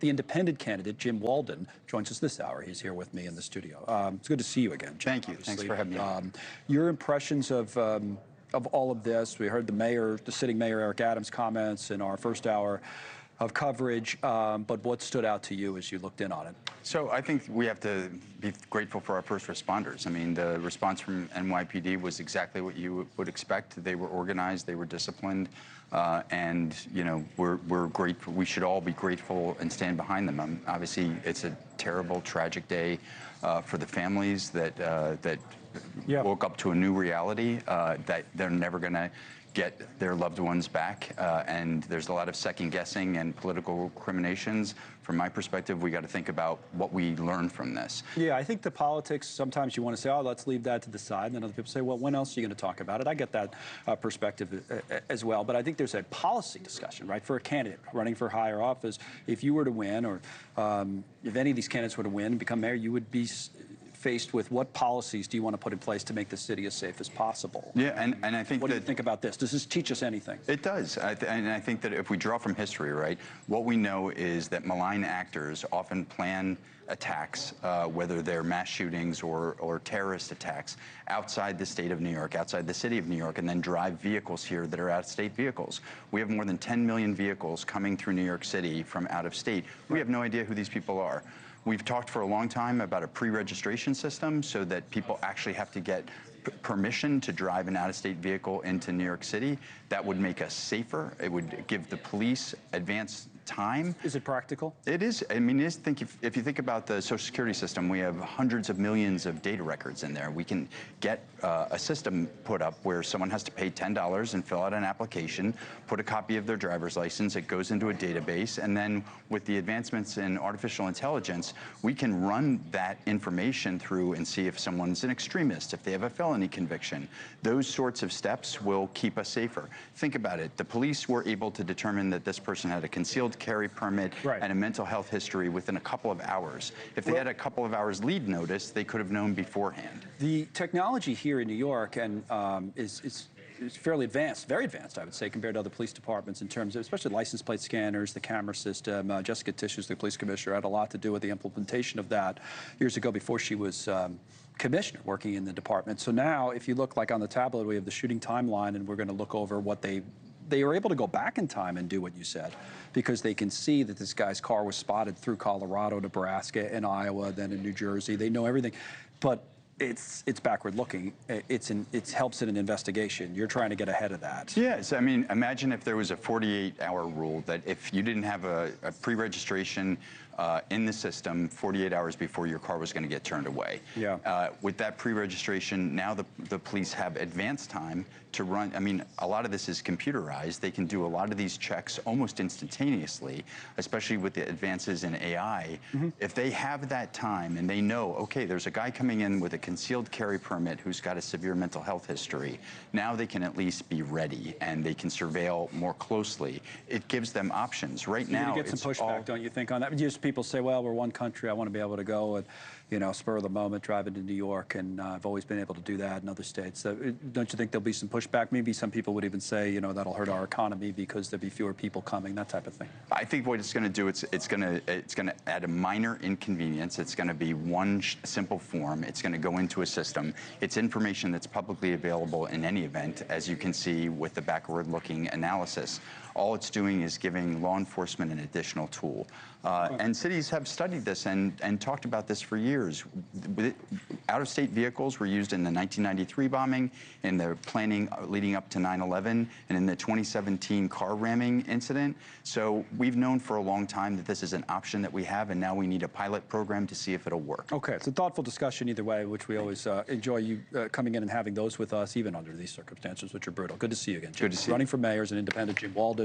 The independent candidate, Jim Walden, joins us this hour. He's here with me in the studio. It's good to see you again, Jim. Thank you. Thanks for having me. Your impressions of all of this. We heard the sitting mayor, Eric Adams' comments in our first hour of coverage, but what stood out to you as you looked in on it? So I think we have to be grateful for our first responders. I mean, the response from NYPD was exactly what you would expect. They were organized, they were disciplined, and you know, we're grateful. We should all be grateful and stand behind them. Obviously, it's a terrible, tragic day for the families that woke up to a new reality that they're never going to get their loved ones back, and there's a lot of second guessing and political recriminations. From my perspective, we got to think about what we learned from this. Yeah, I think the politics, sometimes you want to say, oh, let's leave that to the side, and then other people say, well, when else are you going to talk about it? I get that perspective as well, but I think there's a policy discussion, right, for a candidate running for higher office. If you were to win, or if any of these candidates were to win and become mayor, you would be faced with what policies do you want to put in place to make the city as safe as possible? Yeah, and I think what do you think about this? Does this teach us anything? It does, and I think that if we draw from history, right, what we know is that malign actors often plan attacks, whether they're mass shootings or terrorist attacks, outside the state of New York, outside the city of New York, and then drive vehicles here that are out-of-state vehicles. We have more than 10 million vehicles coming through New York City from out of state. We have no idea who these people are. We've talked for a long time about a pre-registration system so that people actually have to get permission to drive an out-of-state vehicle into New York City. That would make us safer. It would give the police advance time. Is it practical? It is. I mean, if you think about the Social Security system, we have hundreds of millions of data records in there. We can get a system put up where someone has to pay $10 and fill out an application, put a copy of their driver's license, it goes into a database, and then with the advancements in artificial intelligence, we can run that information through and see if someone's an extremist, if they have a felony conviction. Those sorts of steps will keep us safer. Think about it. The police were able to determine that this person had a concealed carry permit and a mental health history within a couple of hours. If they had a couple of hours lead notice, they could have known beforehand. The technology here in New York and is fairly advanced, very advanced, I would say, compared to other police departments in terms of, especially license plate scanners, the camera system. Jessica Tisch, who's the police commissioner, had a lot to do with the implementation of that years ago before she was commissioner working in the department. So now, if you look like on the tablet, we have the shooting timeline, and we're going to look over what they were able to go back in time and do what you said, because they can see that this guy's car was spotted through Colorado, Nebraska, and Iowa, then in New Jersey. They know everything, but it's backward looking. It helps in an investigation. You're trying to get ahead of that. Yes, I mean, imagine if there was a 48-hour rule that if you didn't have a pre-registration in the system 48 hours before your car was going to get turned away. Yeah. With that pre-registration, now the police have advance time to run. I mean, a lot of this is computerized. They can do a lot of these checks almost instantaneously, especially with the advances in AI. If they have that time and they know, okay, there's a guy coming in with a concealed carry permit who's got a severe mental health history, now they can at least be ready and they can surveil more closely. It gives them options. Right now, you get some pushback, don't you think, on that? Just people say, well, we're one country. I want to be able to go and, you know, spur of the moment, drive into New York, and I've always been able to do that in other states. So, don't you think there'll be some pushback? Maybe some people would even say, you know, that'll hurt our economy because there'll be fewer people coming, that type of thing. I think what it's going to do, it's going to add a minor inconvenience. It's going to be one simple form. It's going to go into a system. It's information that's publicly available in any event, as you can see with the backward-looking analysis. All it's doing is giving law enforcement an additional tool. And cities have studied this and talked about this for years. Out-of-state vehicles were used in the 1993 bombing, in the planning leading up to 9/11, and in the 2017 car ramming incident. So we've known for a long time that this is an option that we have, and now we need a pilot program to see if it'll work. Okay, it's a thoughtful discussion either way, which we always enjoy you coming in and having those with us, even under these circumstances, which are brutal. Good to see you again, Jim. Good to see you. Running for mayor as an independent, Jim Walden.